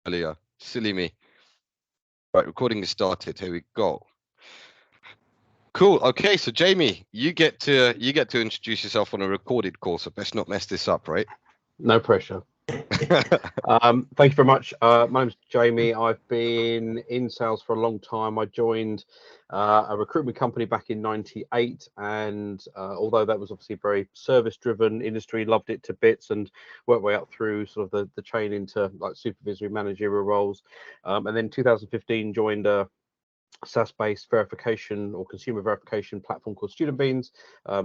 earlier. Silly me. Right, recording is started. Here we go. Cool. Okay, so Jamie, you get to introduce yourself on a recorded call, so best not mess this up, right? No pressure. Thank you very much. My name's Jamie. I've been in sales for a long time. I joined a recruitment company back in '98, and although that was obviously a very service-driven industry, loved it to bits, and worked my way up through sort of the chain into like supervisory managerial roles. And then 2015 joined a SaaS-based verification or consumer verification platform called Student Beans.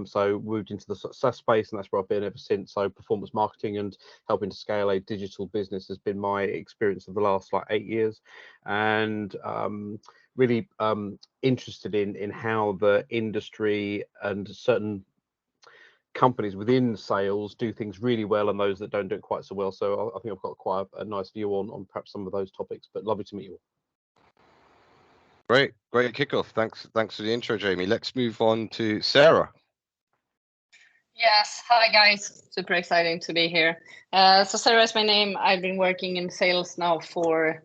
So moved into the SaaS space, and that's where I've been ever since. So performance marketing and helping to scale a digital business has been my experience of the last like 8 years, and really interested in how the industry and certain companies within sales do things really well and those that don't do it quite so well. So I think I've got quite a nice view on perhaps some of those topics, but lovely to meet you all. Great kickoff. Thanks for the intro, Jamie. Let's move on to Sarah. Yes, hi guys. Super exciting to be here. So Sarah is my name. I've been working in sales now for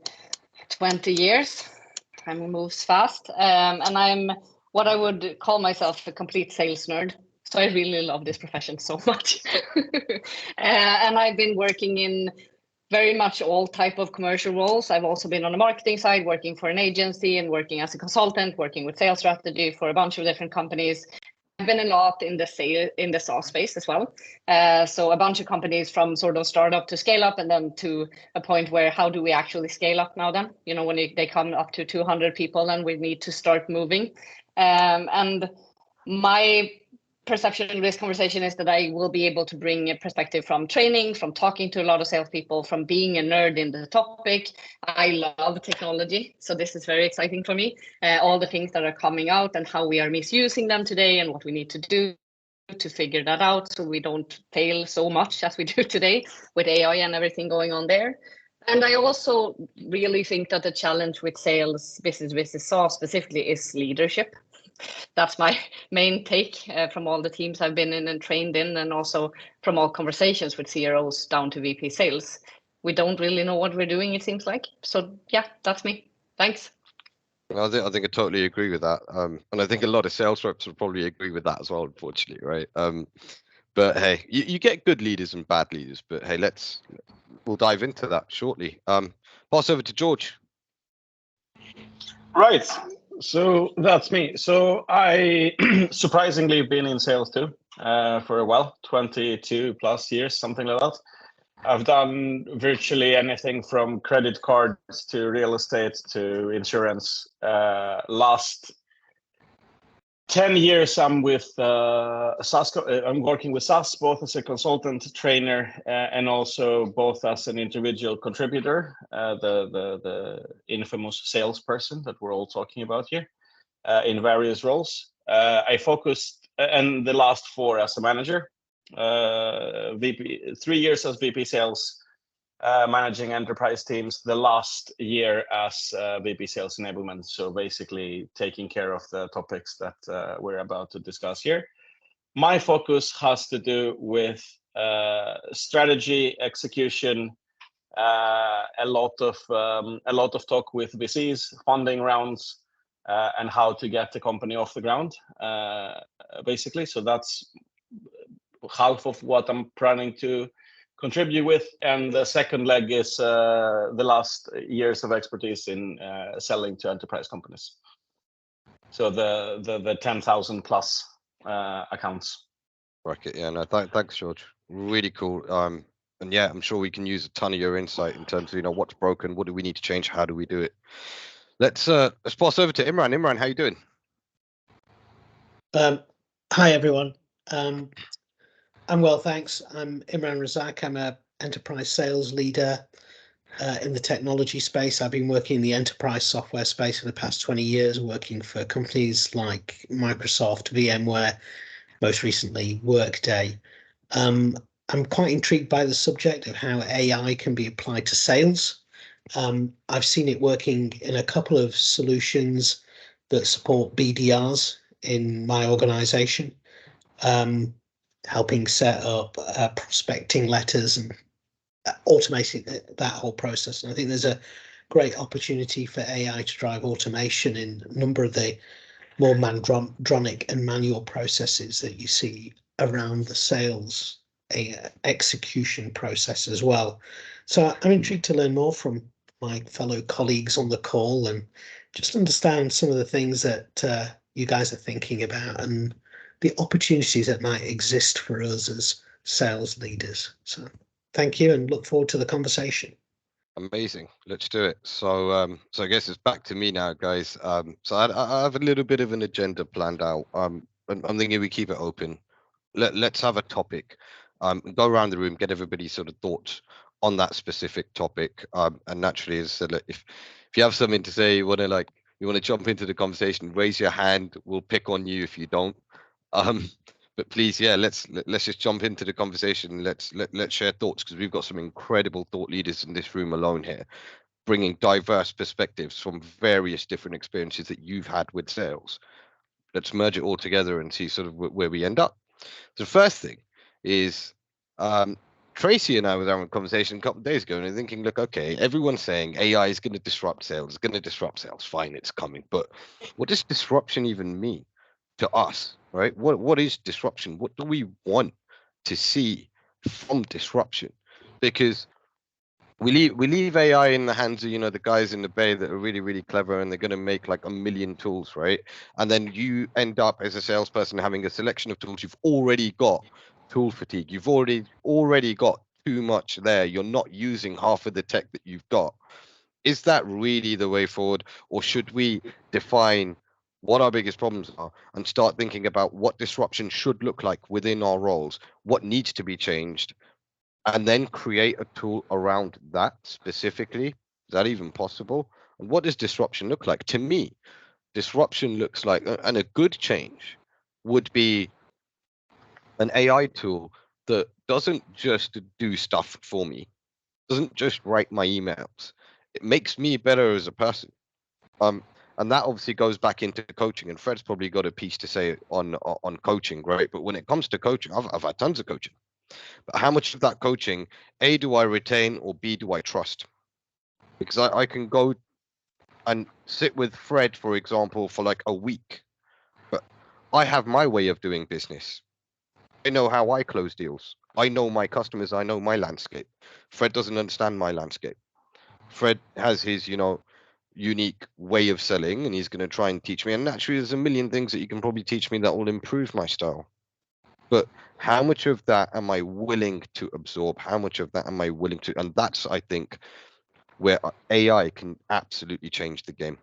20 years. Time moves fast. And I'm what I would call myself a complete sales nerd. So I really love this profession so much. And I've been working in very much all type of commercial roles. I've also been on the marketing side, working for an agency and working as a consultant, working with sales strategy for a bunch of different companies. I've been a lot in the SaaS space as well. So a bunch of companies from sort of startup to scale up, and then to a point where how do we actually scale up now then? You know, when they come up to 200 people, then we need to start moving. And my perception of this conversation is that I will be able to bring a perspective from training, from talking to a lot of salespeople, from being a nerd in the topic. I love technology, so this is very exciting for me. All the things that are coming out and how we are misusing them today and what we need to do to figure that out so we don't fail so much as we do today with AI and everything going on there. And I also really think that the challenge with sales, business SaaS specifically, is leadership. That's my main take from all the teams I've been in and trained in, and also from all conversations with CROs down to VP sales. We don't really know what we're doing, it seems like. So yeah, that's me. Thanks. Well, I think I totally agree with that. And I think a lot of sales reps would probably agree with that as well, unfortunately, right? But hey, you get good leaders and bad leaders, but hey, we'll dive into that shortly. Pass over to George. Right. So that's me. So I surprisingly been in sales too for a while, 22 plus years, something like that. I've done virtually anything from credit cards to real estate to insurance. Last 10 years I'm with SaaS. I'm working with SaaS both as a consultant, trainer, and also both as an individual contributor, the infamous salesperson that we're all talking about here, in various roles. I focused, and the last 4 as a manager, 3 years as VP sales, managing enterprise teams, the last year as VP sales enablement. So basically taking care of the topics that we're about to discuss here. My focus has to do with strategy, execution, a lot of talk with VCs, funding rounds, and how to get the company off the ground, basically. So that's half of what I'm planning to contribute with, and the second leg is the last years of expertise in selling to enterprise companies. So the 10,000 plus accounts. Right. Yeah. No. Thanks, George. Really cool. And yeah, I'm sure we can use a ton of your insight in terms of what's broken, what do we need to change, how do we do it. Let's pass over to Imran. Imran, how you doing? Hi everyone. I'm well, thanks. I'm Imran Razzaq. I'm a enterprise sales leader in the technology space. I've been working in the enterprise software space for the past 20 years, working for companies like Microsoft, VMware, most recently Workday. I'm quite intrigued by the subject of how AI can be applied to sales. I've seen it working in a couple of solutions that support BDRs in my organization. Helping set up prospecting letters and automating that whole process. And I think there's a great opportunity for AI to drive automation in a number of the more mandronic and manual processes that you see around the sales execution process as well. So I'm intrigued to learn more from my fellow colleagues on the call and just understand some of the things that you guys are thinking about and the opportunities that might exist for us as sales leaders. So thank you and look forward to the conversation. Amazing. Let's do it. So so I guess it's back to me now, guys. So I have a little bit of an agenda planned out. I'm thinking we keep it open. Let's have a topic. Go around the room, get everybody's sort of thoughts on that specific topic. And naturally, as I said, if you have something to say, you want to jump into the conversation, raise your hand. We'll pick on you if you don't. But please, yeah, let's just jump into the conversation. Let's share thoughts, because we've got some incredible thought leaders in this room alone here, bringing diverse perspectives from various different experiences that you've had with sales. Let's merge it all together and see sort of where we end up. So the first thing is, Tracy and I were having a conversation a couple of days ago, and I'm thinking, look, okay, everyone's saying AI is going to disrupt sales. It's going to disrupt sales. Fine, it's coming. But what does disruption even mean to us, right? What is disruption? What do we want to see from disruption? Because we leave AI in the hands of, the guys in the bay that are really, really clever, and they're going to make like a million tools, right? And then you end up as a salesperson having a selection of tools. You've already got tool fatigue. You've already got too much there. You're not using half of the tech that you've got. Is that really the way forward, or should we define what our biggest problems are and start thinking about what disruption should look like within our roles, what needs to be changed, and then create a tool around that specifically? Is that even possible? And what does disruption look like? To me, disruption looks like, and a good change would be an AI tool that doesn't just do stuff for me, doesn't just write my emails. It makes me better as a person. And that obviously goes back into coaching, and Fred's probably got a piece to say on coaching, right? But when it comes to coaching, I've had tons of coaching. But how much of that coaching, A, do I retain, or B, do I trust? Because I can go and sit with Fred, for example, for like a week, but I have my way of doing business. I know how I close deals. I know my customers. I know my landscape. Fred doesn't understand my landscape. Fred has his, unique way of selling, and he's going to try and teach me. And naturally, there's a million things that you can probably teach me that will improve my style. But how much of that am I willing to absorb? How much of that am I willing to? And that's, I think, where AI can absolutely change the game.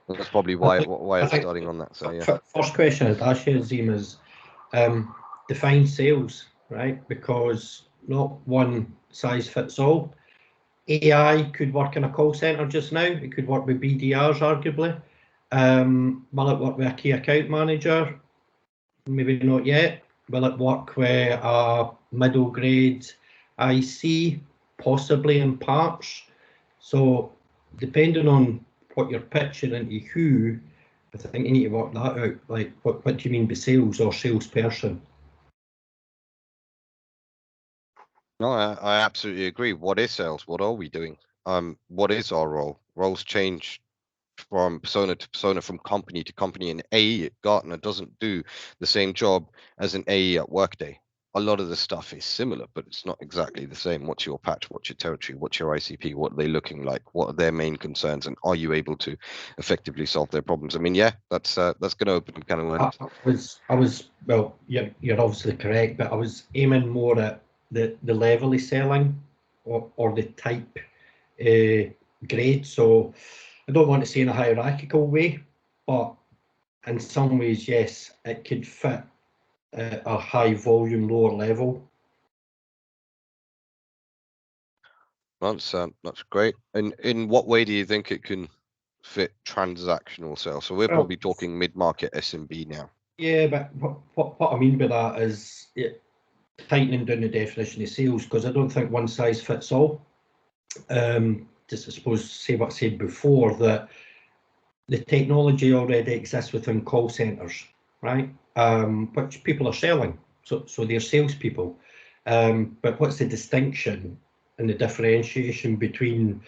And that's probably why I'm starting on that. So yeah. First question I'd ask you, Azim, is define sales, right? Because not one size fits all. AI could work in a call center just now. It could work with BDRs, arguably. Will it work with a key account manager? Maybe not yet. Will it work with a middle grade IC? Possibly in parts. So depending on what you're pitching into who, I think you need to work that out. Like, what do you mean by sales or salesperson? No, I absolutely agree. What is sales? What are we doing? What is our role? Roles change from persona to persona, from company to company. An AE at Gartner doesn't do the same job as an AE at Workday. A lot of the stuff is similar, but it's not exactly the same. What's your patch? What's your territory? What's your ICP? What are they looking like? What are their main concerns? And are you able to effectively solve their problems? I mean, yeah, that's going to open kind of. I was well. You're obviously correct, but I was aiming more at the level of selling or the type grade. So I don't want to say in a hierarchical way, but in some ways, yes, it could fit a high volume, lower level. That's great. And in what way do you think it can fit transactional sales? So we're probably talking mid-market SMB now. Yeah, but what I mean by that is tightening down the definition of sales, because I don't think one size fits all. Just I suppose say what I said before, that the technology already exists within call centers, right? Which people are selling, so they're salespeople. But what's the distinction and the differentiation between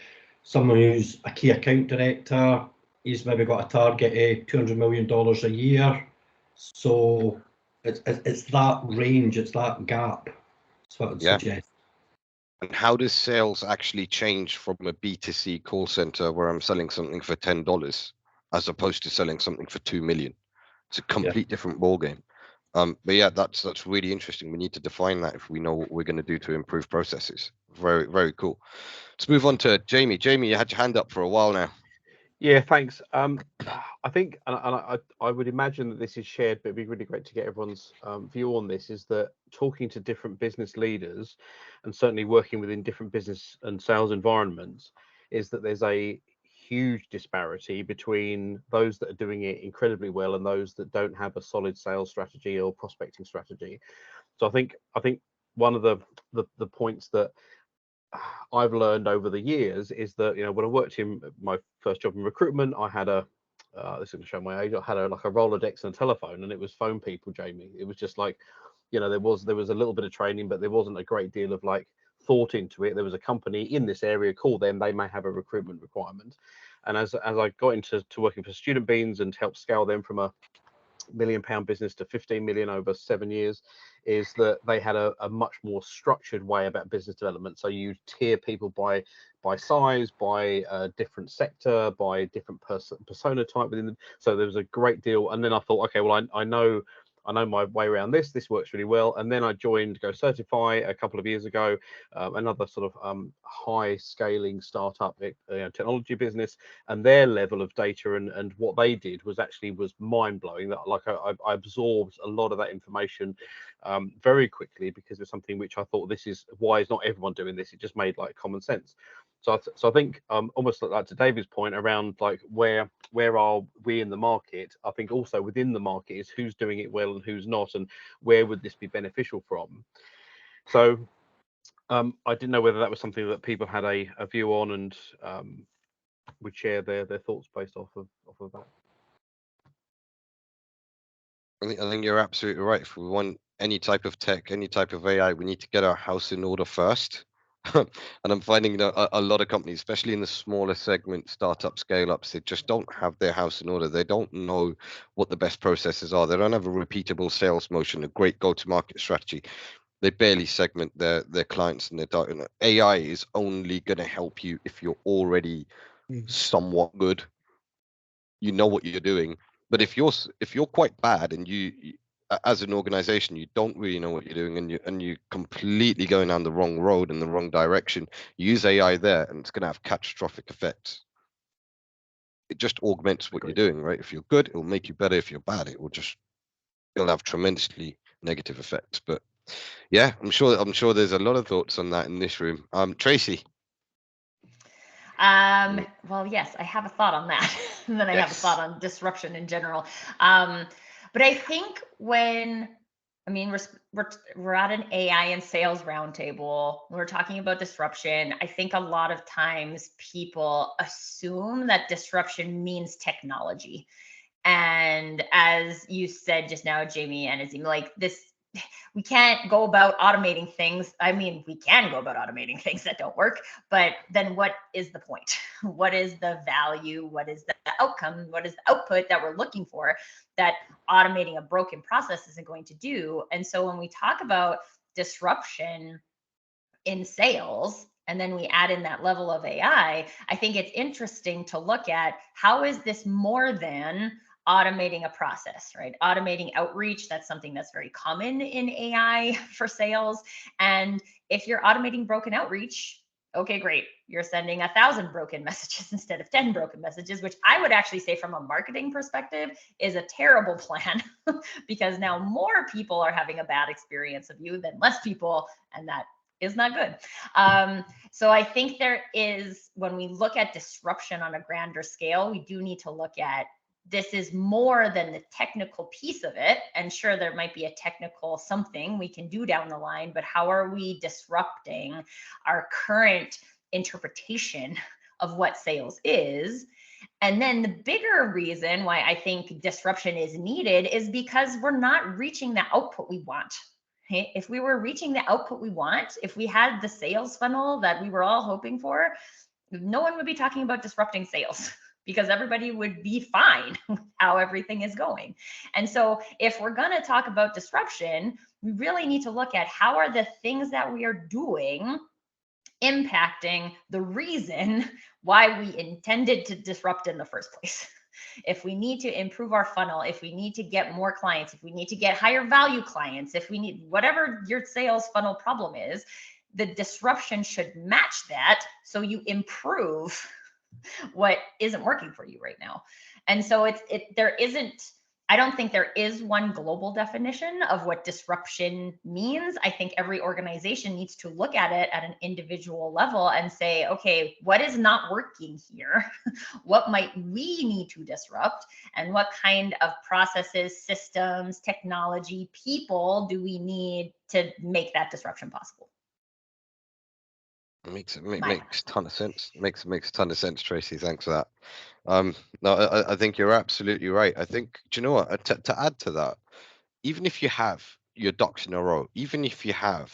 someone who's a key account director? He's maybe got a target of $200 million a year. So it's that range, it's that gap. That's what I'd suggest. And how does sales actually change from a B2C call center where I'm selling something for $10 as opposed to selling something for 2 million? It's a complete different ballgame. But yeah, that's really interesting. We need to define that if we know what we're going to do to improve processes. Very, very cool. Let's move on to Jamie. Jamie, you had your hand up for a while now. Yeah, thanks. I think, and I would imagine that this is shared, but it'd be really great to get everyone's view on this, is that talking to different business leaders and certainly working within different business and sales environments is that there's a huge disparity between those that are doing it incredibly well and those that don't have a solid sales strategy or prospecting strategy. So I think one of the points that I've learned over the years is that, you know, when I worked in my first job in recruitment, I had a this is going to show my age. I had like a Rolodex and a telephone, and it was phone people, Jamie. It was just like, you know, there was a little bit of training, but there wasn't a great deal of like thought into it. There was a company in this area, call them, they may have a recruitment requirement. And as I got into working for Student Beans and helped scale them from a £1 million business to 15 million over 7 years, is that they had a much more structured way about business development. So you tier people by size, by different sector, by different persona type within them. So there was a great deal. And then I thought, okay, well, I know my way around this. This works really well. And then I joined Go Certify a couple of years ago, another sort of high scaling startup technology business, and their level of data and what they did was mind blowing. That like I absorbed a lot of that information very quickly, because it's something which I thought, this is why is not everyone doing this. It just made like common sense. So I think almost like to David's point around like where are we in the market, I think also within the market is who's doing it well and who's not, and where would this be beneficial from. So I didn't know whether that was something that people had a view on and would share their thoughts based off of that. I think you're absolutely right. If we want any type of tech, any type of AI, we need to get our house in order first. And I'm finding that a lot of companies, especially in the smaller segment, startup scale-ups, they just don't have their house in order. They don't know what the best processes are. They don't have a repeatable sales motion, a great go-to-market strategy. They barely segment their clients and their data. AI is only going to help you if you're already somewhat good. You know what you're doing. But if you're quite bad and you as an organization, you don't really know what you're doing, and you're completely going down the wrong road in the wrong direction, use AI there, and it's going to have catastrophic effects. It just augments what you're doing, right? If you're good, it will make you better. If you're bad, it'll have tremendously negative effects. But yeah, I'm sure there's a lot of thoughts on that in this room. Tracy. Well, yes, I have a thought on that. And then I have a thought on disruption in general. But I think we're at an AI and sales roundtable. We're talking about disruption. I think a lot of times people assume that disruption means technology. And as you said just now, Jamie and Azim, like this, we can't go about automating things. I mean, we can go about automating things that don't work, but then what is the point? What is the value? What is the outcome? What is the output that we're looking for that automating a broken process isn't going to do? And so when we talk about disruption in sales, and then we add in that level of AI, I think it's interesting to look at how is this more than automating a process, right? Automating outreach, that's something that's very common in AI for sales. And if you're automating broken outreach, okay, great. You're sending 1,000 broken messages instead of 10 broken messages, which I would actually say from a marketing perspective is a terrible plan because now more people are having a bad experience of you than less people, and that is not good. So I think there is, when we look at disruption on a grander scale, we do need to look at this is more than the technical piece of it. And sure, there might be a technical something we can do down the line, but how are we disrupting our current interpretation of what sales is? And then the bigger reason why I think disruption is needed is because we're not reaching the output we want. If we were reaching the output we want, if we had the sales funnel that we were all hoping for, no one would be talking about disrupting sales because everybody would be fine with how everything is going. And so if we're going to talk about disruption, we really need to look at how are the things that we are doing impacting the reason why we intended to disrupt in the first place. If we need to improve our funnel, if we need to get more clients, if we need to get higher value clients, if we need whatever your sales funnel problem is, the disruption should match that so you improve what isn't working for you right now. And so there isn't, I don't think there is one global definition of what disruption means. I think every organization needs to look at it at an individual level and say, okay, what is not working here? What might we need to disrupt? And what kind of processes, systems, technology, people do we need to make that disruption possible? It makes a ton of sense. Makes a ton of sense, Tracy. Thanks for that. No, I think you're absolutely right. I think, do you know what? To add to that, even if you have your ducks in a row, even if you have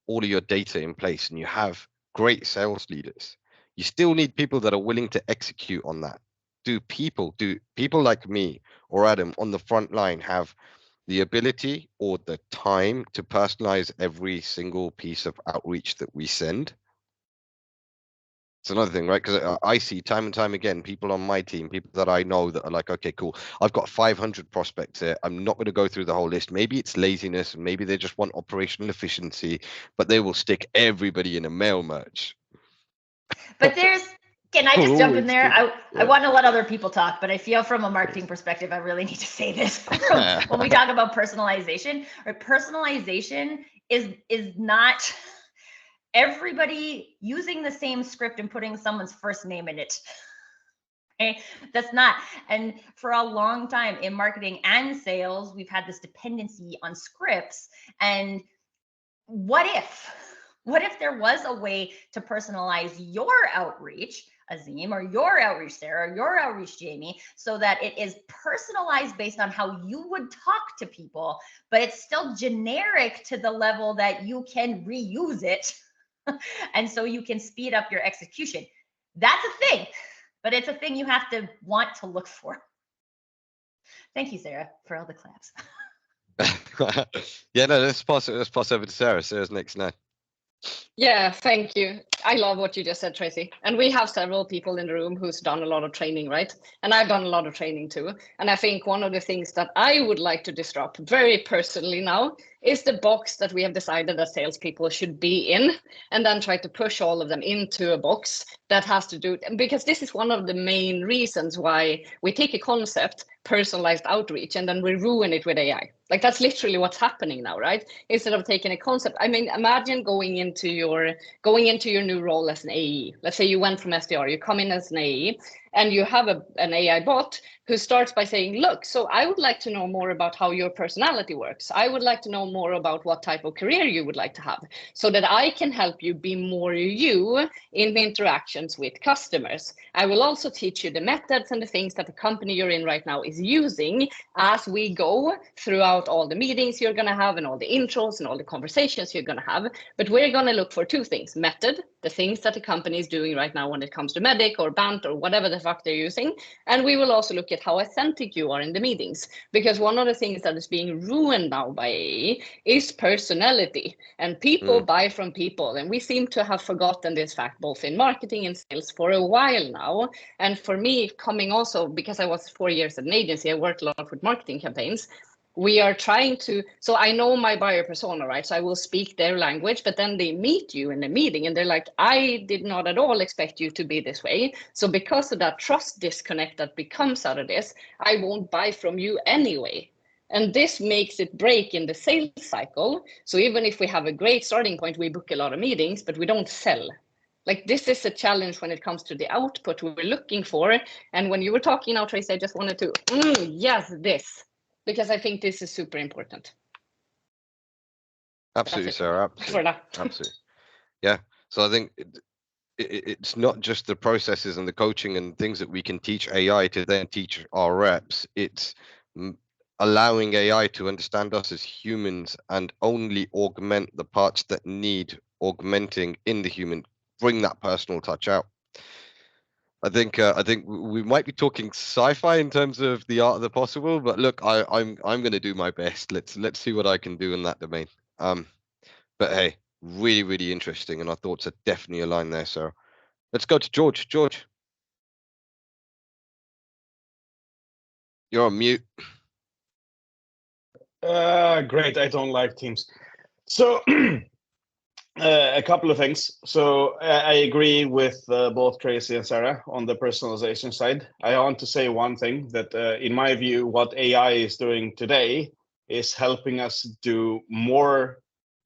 all of your data in place and you have great sales leaders, you still need people that are willing to execute on that. Do people like me or Adam on the front line have the ability or the time to personalize every single piece of outreach that we send? It's another thing, right? Because I see time and time again people on my team, people that I know that are like, okay, cool, I've got 500 prospects here. I'm not going to go through the whole list. Maybe it's laziness, maybe they just want operational efficiency, but they will stick everybody in a mail merge. But can I just jump in there? I want to let other people talk, but I feel from a marketing perspective, I really need to say this. When we talk about personalization, right? Personalization is not everybody using the same script and putting someone's first name in it. Okay? That's not. And for a long time in marketing and sales, we've had this dependency on scripts. And what if there was a way to personalize your outreach, Azim, or your outreach, Sarah, or your outreach, Jamie, so that it is personalized based on how you would talk to people, but it's still generic to the level that you can reuse it. And so you can speed up your execution. That's a thing, but it's a thing you have to want to look for. Thank you, Sarah, for all the claps. Yeah, no, let's pass over to Sarah. Sarah's next now. Yeah, thank you. I love what you just said, Tracy. And we have several people in the room who's done a lot of training, right? And I've done a lot of training too. And I think one of the things that I would like to disrupt very personally now is the box that we have decided that salespeople should be in, and then try to push all of them into a box that has to do, because this is one of the main reasons why we take a concept, personalized outreach, and then we ruin it with AI. Like that's literally what's happening now, right? Instead of taking a concept, I mean, imagine going into your new role as an AE. Let's say you went from SDR, you come in as an AE, and you have an AI bot who starts by saying, look, so I would like to know more about how your personality works. I would like to know more about what type of career you would like to have so that I can help you be more you in the interactions with customers. I will also teach you the methods and the things that the company you're in right now is using as we go throughout all the meetings you're going to have and all the intros and all the conversations you're going to have. But we're going to look for two things: method, the things that the company is doing right now when it comes to Medic or Bant or whatever the fuck they're using. And we will also look at how authentic you are in the meetings, because one of the things that is being ruined now by AI is personality, and people buy from people. And we seem to have forgotten this fact both in marketing and sales for a while now. And for me, coming also, because I was 4 years at an agency, I worked a lot with marketing campaigns. We are trying to, so I know my buyer persona, right? So I will speak their language, but then they meet you in a meeting and they're like, I did not at all expect you to be this way. So because of that trust disconnect that becomes out of this, I won't buy from you anyway. And this makes it break in the sales cycle. So even if we have a great starting point, we book a lot of meetings, but we don't sell. Like this is a challenge when it comes to the output we're looking for. And when you were talking now, Tracy, I just wanted to, yes, this. Because I think this is super important. Absolutely, Sarah. Absolutely. Yeah. So I think it's not just the processes and the coaching and things that we can teach AI to then teach our reps. It's allowing AI to understand us as humans and only augment the parts that need augmenting in the human, bring that personal touch out. I think we might be talking sci-fi in terms of the art of the possible, but look, I'm going to do my best. Let's see what I can do in that domain. But hey, really interesting, and our thoughts are definitely aligned there. So let's go to George. George, you're on mute. Great. I don't like Teams. So a couple of things. So I agree with both Tracy and Sarah on the personalization side. I want to say one thing, that in my view, what AI is doing today is helping us do more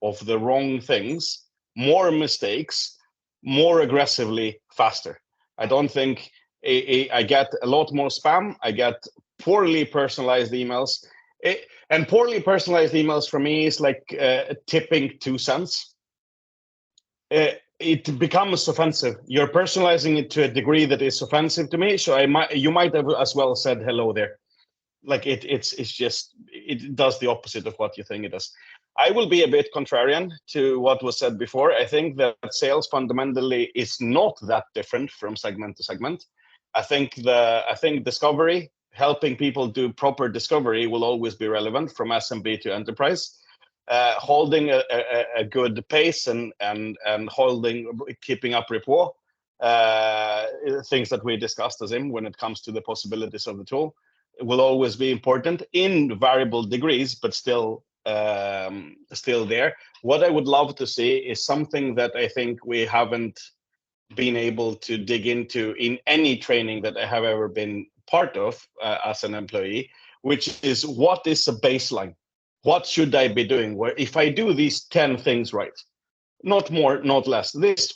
of the wrong things, more mistakes, more aggressively, faster. I don't think I get a lot more spam. I get poorly personalized emails. And poorly personalized emails for me is like tipping 2 cents. It becomes offensive. You're personalizing it to a degree that is offensive to me. So you might have as well said hello there. Like it does the opposite of what you think it does. I will be a bit contrarian to what was said before. I think that sales fundamentally is not that different from segment to segment. I think discovery, helping people do proper discovery, will always be relevant from SMB to enterprise. Holding a good pace and keeping up rapport, things that we discussed as him when it comes to the possibilities of the tool, will always be important in variable degrees, but still there. What I would love to see is something that I think we haven't been able to dig into in any training that I have ever been part of as an employee, which is, what is a baseline? What should I be doing? Where if I do these 10 things right, not more, not less, this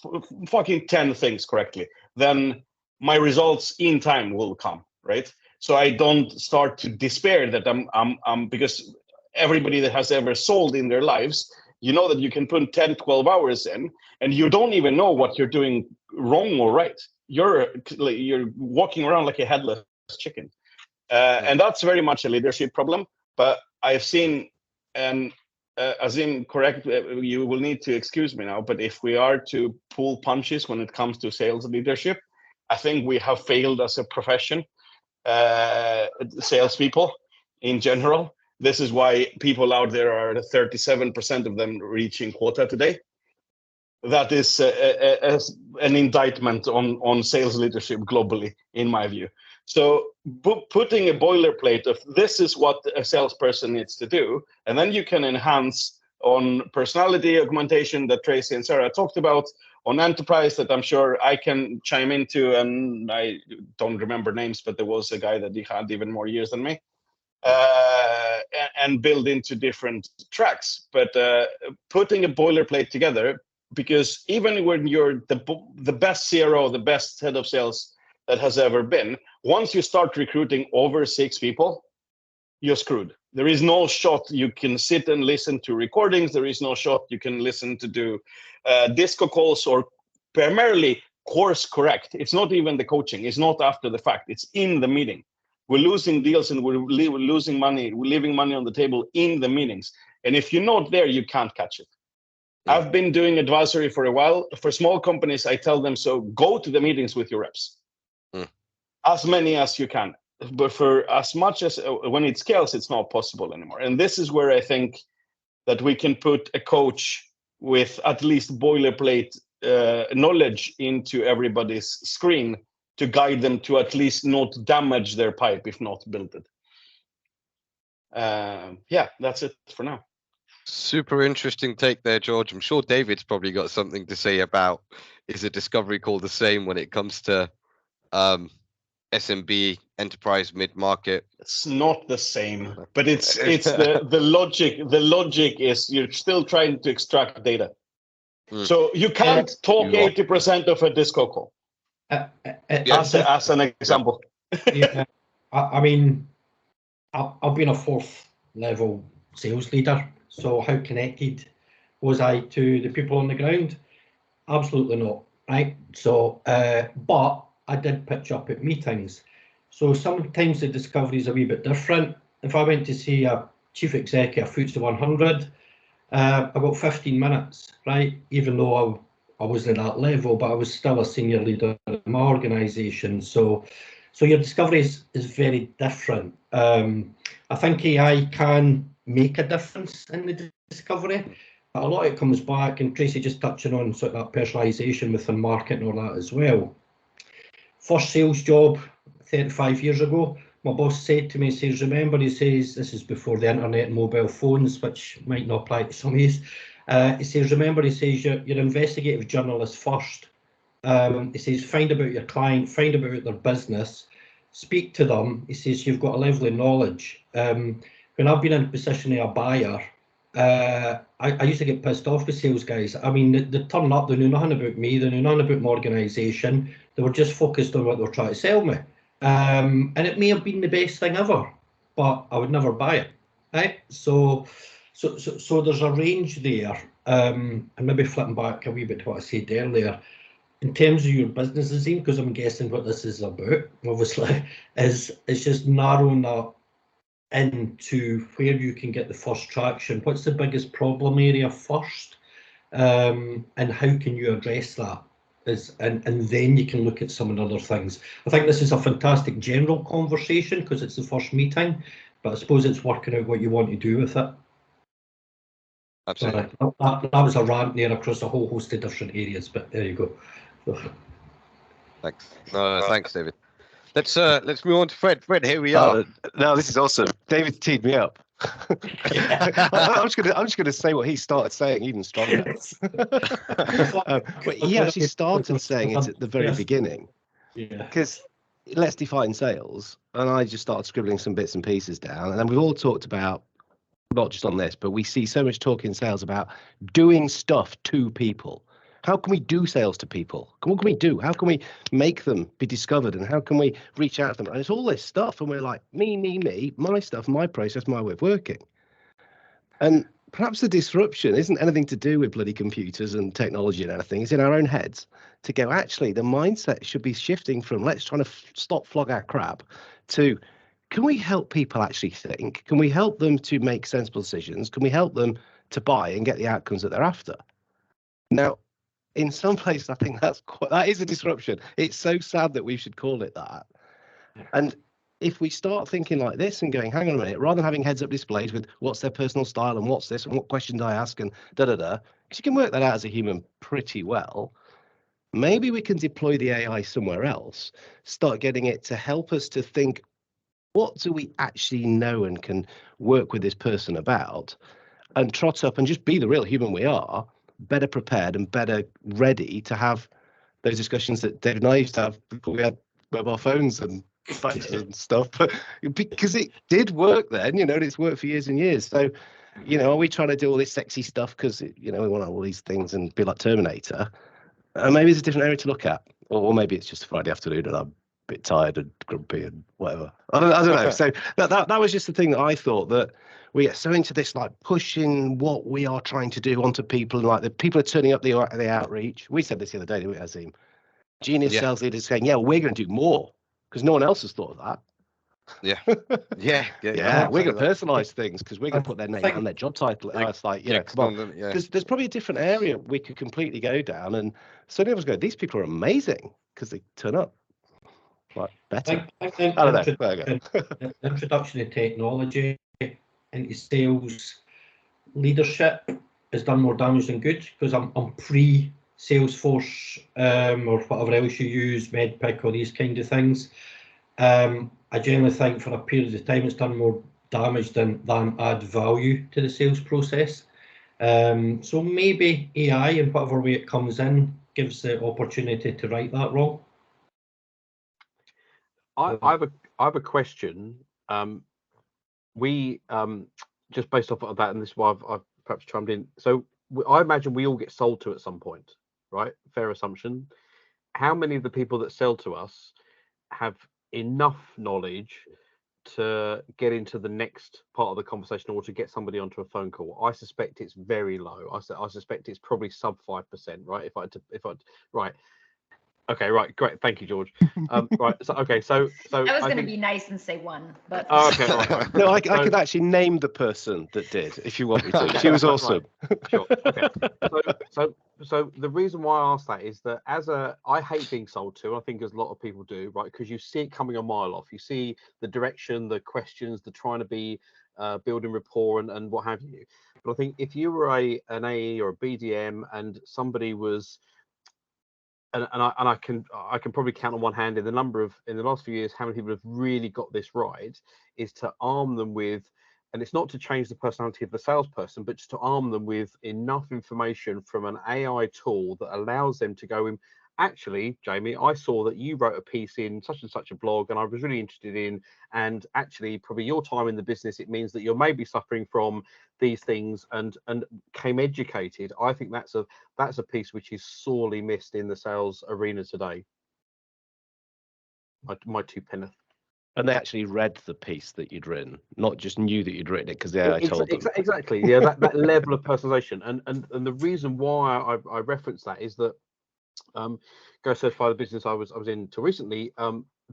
fucking 10 things correctly, then my results in time will come, right? So I don't start to despair that I'm because everybody that has ever sold in their lives, you know that you can put 10, 12 hours in, and you don't even know what you're doing wrong or right. You're walking around like a headless chicken. And that's very much a leadership problem. But I've seen, and Azim, correct, you will need to excuse me now, but if we are to pull punches when it comes to sales leadership, I think we have failed as a profession, salespeople in general. This is why people out there are 37% of them reaching quota today. That is an indictment on sales leadership globally, in my view. So putting a boilerplate of this is what a salesperson needs to do, and then you can enhance on personality augmentation that Tracy and Sarah talked about, on enterprise that I'm sure I can chime into, and I don't remember names, but there was a guy that he had even more years than me, and build into different tracks. But putting a boilerplate together, because even when you're the best CRO, the best head of sales that has ever been, once you start recruiting over 6 people, you're screwed. There is no shot you can sit and listen to recordings. There is no shot you can listen to do disco calls or primarily course correct. It's not even the coaching. It's not after the fact. It's in the meeting. We're losing deals and we're losing money. We're leaving money on the table in the meetings. And if you're not there, you can't catch it. I've been doing advisory for a while. For small companies, I tell them, so go to the meetings with your reps. As many as you can. But for as much as when it scales, it's not possible anymore. And this is where I think that we can put a coach with at least boilerplate knowledge into everybody's screen to guide them to at least not damage their pipe, if not build it. Yeah, that's it for now. Super interesting take there, George. I'm sure David's probably got something to say about, is a discovery call the same when it comes to SMB, enterprise, mid-market? It's not the same, but it's the logic. The logic is you're still trying to extract data. So you can't talk 80% of a disco call. As an example. Yeah. I mean, I've been a 4th level sales leader, so how connected was I to the people on the ground? Absolutely not, right? So, but I did pitch up at meetings. So sometimes the discovery is a wee bit different. if I went to see a chief executive, FTSE 100, about 15 minutes, right? Even though I wasn't at that level, but I was still a senior leader in my organisation. So your discovery is very different. I think AI can make a difference in the discovery, but a lot of it comes back, and Tracy just touching on sort of that personalisation within market and all that as well. First sales job 35 years ago, my boss said to me, he says, remember, he says, this is before the internet and mobile phones, which might not apply to some of these. He says, remember, he says, you're investigative journalist first. He says, find about your client, find about their business, speak to them. He says, you've got a level of knowledge. When I've been in a position of a buyer, I used to get pissed off with sales guys. I mean, they turn up, they knew nothing about me, they knew nothing about my organisation, they were just focused on what they were trying to sell me. And it may have been the best thing ever, but I would never buy it, right? So there's a range there. And maybe flipping back a wee bit to what I said earlier, in terms of your businesses, because I'm guessing what this is about, obviously, is just narrowing that into where you can get the first traction. What's the biggest problem area first, and how can you address that? And then you can look at some of the other things. I think this is a fantastic general conversation because it's the first meeting, but I suppose it's working out what you want to do with it. Absolutely. That was a rant there across a whole host of different areas, but there you go. Thanks. No, thanks, David. Let's move on to Fred. Fred, here we are. No, this is awesome. David teed me up. I'm just gonna say what he started saying even stronger. But he actually started saying it at the very beginning. Yeah. Because let's define sales, and I just started scribbling some bits and pieces down, and then we've all talked about, not just on this, but we see so much talk in sales about doing stuff to people. How can we do sales to people? What can we do? How can we make them be discovered? And how can we reach out to them? And it's all this stuff. And we're like, me, my stuff, my process, my way of working. And perhaps the disruption isn't anything to do with bloody computers and technology and anything. It's in our own heads to go, actually, the mindset should be shifting from let's try to stop flog our crap to, can we help people actually think? Can we help them to make sensible decisions? Can we help them to buy and get the outcomes that they're after? Now, in some places, I think that is a disruption. It's so sad that we should call it that. And if we start thinking like this and going, hang on a minute, rather than having heads-up displays with what's their personal style and what's this and what questions I ask and da-da-da, because you can work that out as a human pretty well, maybe we can deploy the AI somewhere else, start getting it to help us to think, what do we actually know and can work with this person about, and trot up and just be the real human we are, better prepared and better ready to have those discussions that David and I used to have before we had mobile phones and faxes and stuff. But because it did work then, and it's worked for years and years. So, are we trying to do all this sexy stuff because, we want all these things and be like Terminator? Maybe it's a different area to look at. Or maybe it's just a Friday afternoon and I'm a bit tired and grumpy and whatever. I don't know. So that was just the thing that I thought, that we get so into this, like pushing what we are trying to do onto people, and like the people are turning up the outreach. We said this the other day, didn't we, Azim? Genius sales leaders saying, yeah, we're going to do more because no one else has thought of that. Yeah. We're going to personalize things because we're going to put their name on their job title. And it's like, come on. There's probably a different area we could completely go down. And suddenly I was going, these people are amazing because they turn up like better. I don't know. There you go. The introduction of technology into sales leadership has done more damage than good, because I'm pre-Salesforce or whatever else you use, MedPick or these kind of things. I generally think for a period of time it's done more damage than add value to the sales process. So maybe AI, in whatever way it comes in, gives the opportunity to right that wrong. I have a question. We just based off of that, and this is why I've perhaps chimed in. So I imagine we all get sold to at some point, right? Fair assumption. How many of the people that sell to us have enough knowledge to get into the next part of the conversation or to get somebody onto a phone call? I suspect it's very low. I suspect it's probably sub 5%, right? Right. Okay, right, great. Thank you, George. Right, so okay, so I was I going to think. be nice and say one, but Oh, okay, all right. No, I So- could actually name the person that did, if you want me to. She was Right, awesome. Sure. Okay. So the reason why I asked that is that I hate being sold to. I think as a lot of people do, right? Because you see it coming a mile off. You see the direction, the questions, the trying to be building rapport and what have you. But I think if you were an AE or a BDM and somebody was and I can probably count on one hand in the last few years how many people have really got this right, is to arm them with, and it's not to change the personality of the salesperson, but just to arm them with enough information from an AI tool that allows them to go in. Actually, Jamie, I saw that you wrote a piece in such and such a blog, and I was really interested in, and actually probably your time in the business, it means that you're maybe suffering from these things and came educated. I think that's a piece which is sorely missed in the sales arena today. My two penneth. And they actually read the piece that you'd written, not just knew that you'd written it because I told them. Exactly. Yeah, that level of personalization. And the reason why I reference that is that Go Certify, the business I was in till recently,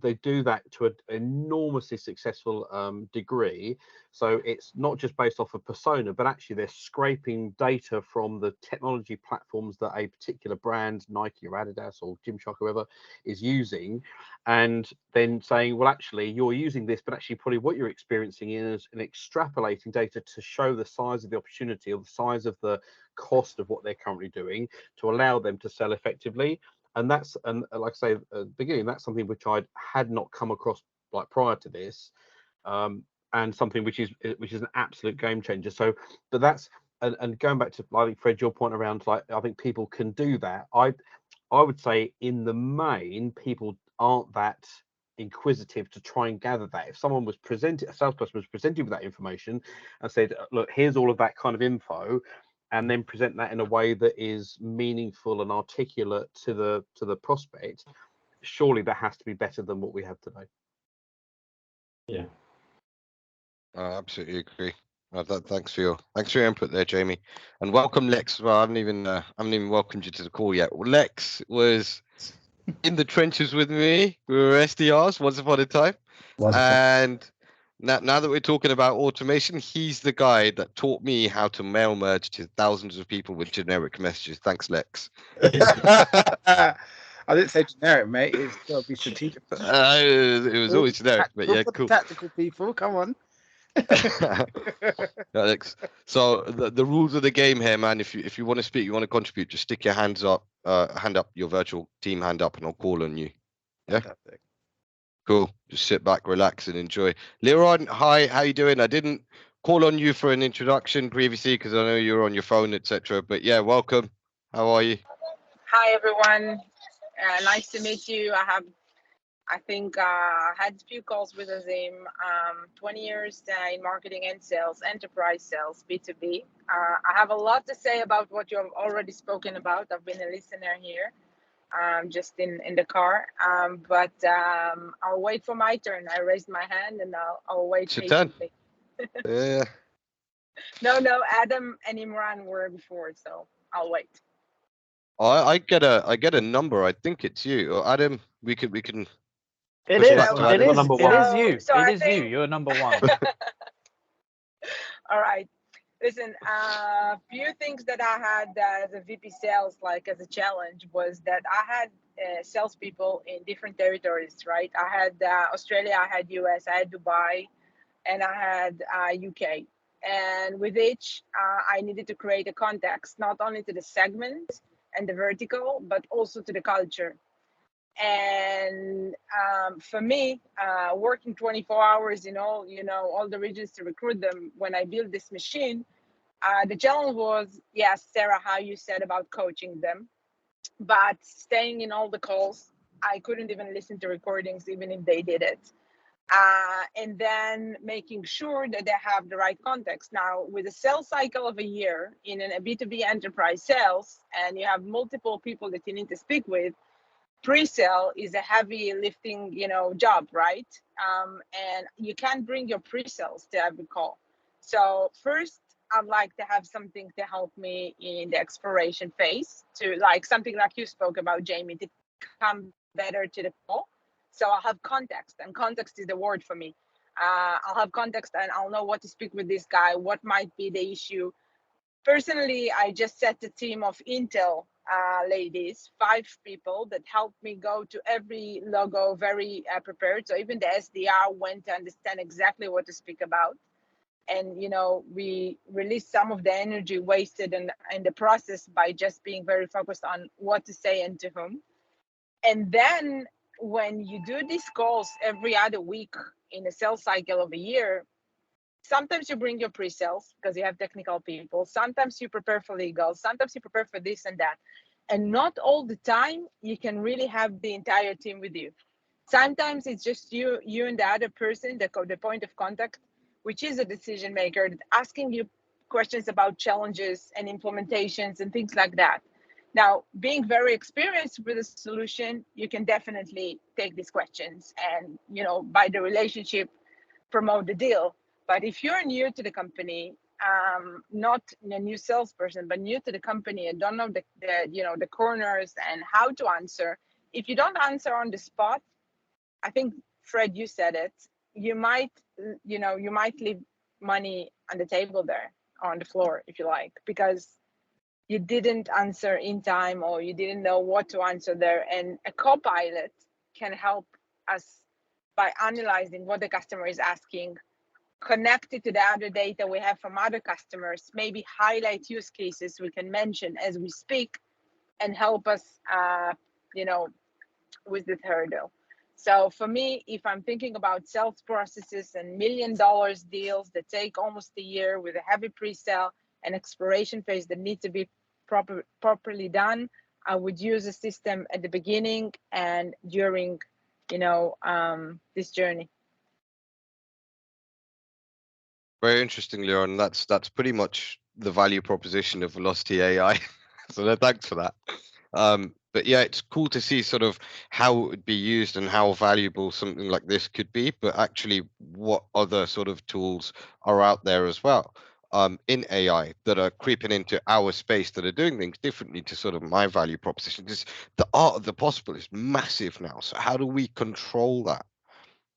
they do that to an enormously successful degree. So it's not just based off of persona, but actually they're scraping data from the technology platforms that a particular brand, Nike or Adidas or Gymshark, whoever, is using, and then saying, well, actually you're using this, but actually probably what you're experiencing is an extrapolating data to show the size of the opportunity or the size of the cost of what they're currently doing to allow them to sell effectively. And like I say at the beginning, that's something which I had not come across like prior to this, and something which is an absolute game changer. So, but that's and going back to, I think, Fred, your point around, like, I think people can do that. I would say in the main, people aren't that inquisitive to try and gather that. If someone was presented, a salesperson was presented with that information and said, look, here's all of that kind of info, and then present that in a way that is meaningful and articulate to the prospect, surely that has to be better than what we have today. Yeah. I absolutely agree. Thanks for your input there, Jamie, and welcome Lex. Well, I haven't even welcomed you to the call yet. Lex was in the trenches with me. We were SDRs once upon a time, and now that we're talking about automation, he's the guy that taught me how to mail merge to thousands of people with generic messages. Thanks, Lex. I didn't say generic, mate. It's got to be strategic. It was always generic, but yeah, cool. Tactical people, come on. Alex, so the rules of the game here, man. If you want to speak, you want to contribute, just stick your hand up, your virtual team hand up, and I'll call on you. Yeah. Fantastic. Cool. Just sit back, relax, and enjoy. Liron, hi. How you doing? I didn't call on you for an introduction previously because I know you were on your phone, etc. But yeah, welcome. How are you? Hi everyone. Nice to meet you. I think had a few calls with Azim. 20 years in marketing and sales, enterprise sales, B2B. I have a lot to say about what you have already spoken about. I've been a listener here, just in the car. But I'll wait for my turn. I raised my hand and I'll wait patiently. Yeah. No, Adam and Imran were before, so I'll wait. I get a number. I think it's you or Adam. We can. It push is. back to It Adam. is you. So It I is think- you. You're number one. All right. Listen, a few things that I had as a VP sales, like as a challenge, was that I had salespeople in different territories, right? I had Australia, I had US, I had Dubai, and I had UK. And with each, I needed to create a context, not only to the segment and the vertical, but also to the culture. And for me, working 24 hours in all the regions to recruit them, when I built this machine, the challenge was, yes, Sarah, how you said about coaching them, but staying in all the calls, I couldn't even listen to recordings, even if they did it. And then making sure that they have the right context. Now, with a sales cycle of a year in a B2B enterprise sales, and you have multiple people that you need to speak with, pre-sale is a heavy lifting, job, right? And you can't bring your pre-sales to every call. So first, I'd like to have something to help me in the exploration phase, to like something like you spoke about, Jamie, to come better to the call. So I'll have context, and context is the word for me. I'll have context and I'll know what to speak with this guy, what might be the issue. Personally, I just set a team of Intel ladies, 5 people that helped me go to every logo very prepared. So even the SDR went to understand exactly what to speak about. And, you know, we released some of the energy wasted in the process by just being very focused on what to say and to whom. And then when you do these calls every other week in a sales cycle of a year, sometimes you bring your pre-sales because you have technical people. Sometimes you prepare for legal. Sometimes you prepare for this and that. And not all the time you can really have the entire team with you. Sometimes it's just you and the other person, the point of contact, which is a decision maker, asking you questions about challenges and implementations and things like that. Now, being very experienced with a solution, you can definitely take these questions and, you know, by the relationship, promote the deal. But if you're new to the company, not a new salesperson, but new to the company and don't know the corners and how to answer, if you don't answer on the spot, I think, Fred, you said it, you might leave money on the table there, on the floor, if you like, because you didn't answer in time or you didn't know what to answer there. And a co-pilot can help us by analyzing what the customer is asking, connect it to the other data we have from other customers, maybe highlight use cases we can mention as we speak, and help us, with the hurdle. So for me, if I'm thinking about sales processes and $1 million deals that take almost a year with a heavy pre-sale and exploration phase that needs to be properly done, I would use a system at the beginning and during, this journey. Very interesting, Liron. That's pretty much the value proposition of Velocity AI. So thanks for that. But yeah, it's cool to see sort of how it would be used and how valuable something like this could be, but actually what other sort of tools are out there as well in AI that are creeping into our space that are doing things differently to sort of my value proposition. Because the art of the possible is massive now. So how do we control that?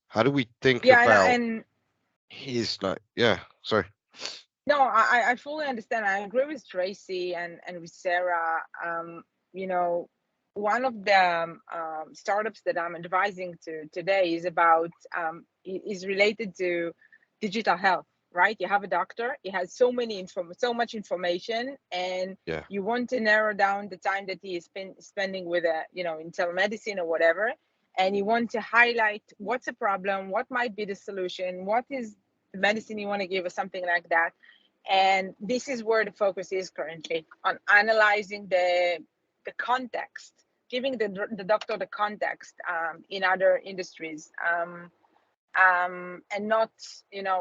How do we think about sorry. No, I fully understand. I agree with Tracy and with Sarah. One of the startups that I'm advising to today is about is related to digital health, right? You have a doctor, he has so much information, and you want to narrow down the time that he is spending with in telemedicine or whatever, and you want to highlight what's the problem, what might be the solution, what is the medicine you want to give, or something like that. And this is where the focus is currently, on analyzing the context, giving the doctor the context in other industries, and not,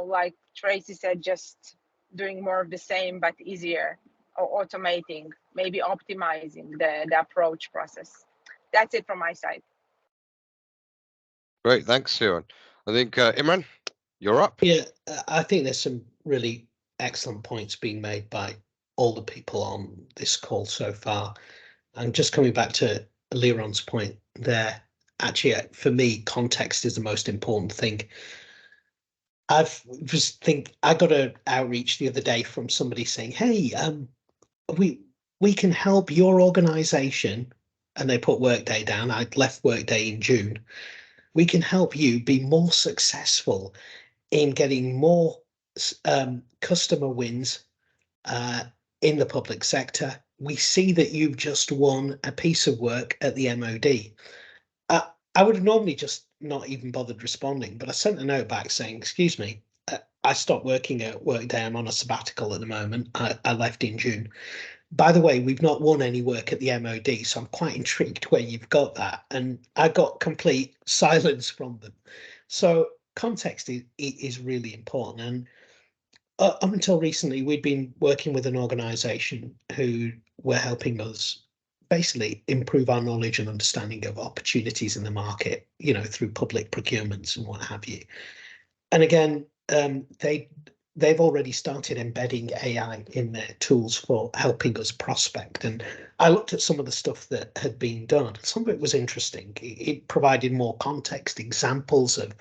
like Tracy said, just doing more of the same but easier, or automating, maybe optimizing the approach process. That's it from my side. Great, thanks, Liron. I think Imran, you're up. Yeah, I think there's some really excellent points being made by all the people on this call so far. And just coming back to Liron's point there, actually, for me, context is the most important thing. I got an outreach the other day from somebody saying, "Hey, we can help your organization," and they put Workday down. I'd left Workday in June. "We can help you be more successful in getting more customer wins in the public sector. We see that you've just won a piece of work at the MOD." I would have normally just not even bothered responding, but I sent a note back saying, "Excuse me, I stopped working at Workday. I'm on a sabbatical at the moment. I left in June. By the way, we've not won any work at the MOD, so I'm quite intrigued where you've got that." And I got complete silence from them. So context is really important. And up until recently, we'd been working with an organization who were helping us basically improve our knowledge and understanding of opportunities in the market, through public procurements and what have you. And again, they they've already started embedding AI in their tools for helping us prospect. And I looked at some of the stuff that had been done. Some of it was interesting. It provided more context, examples of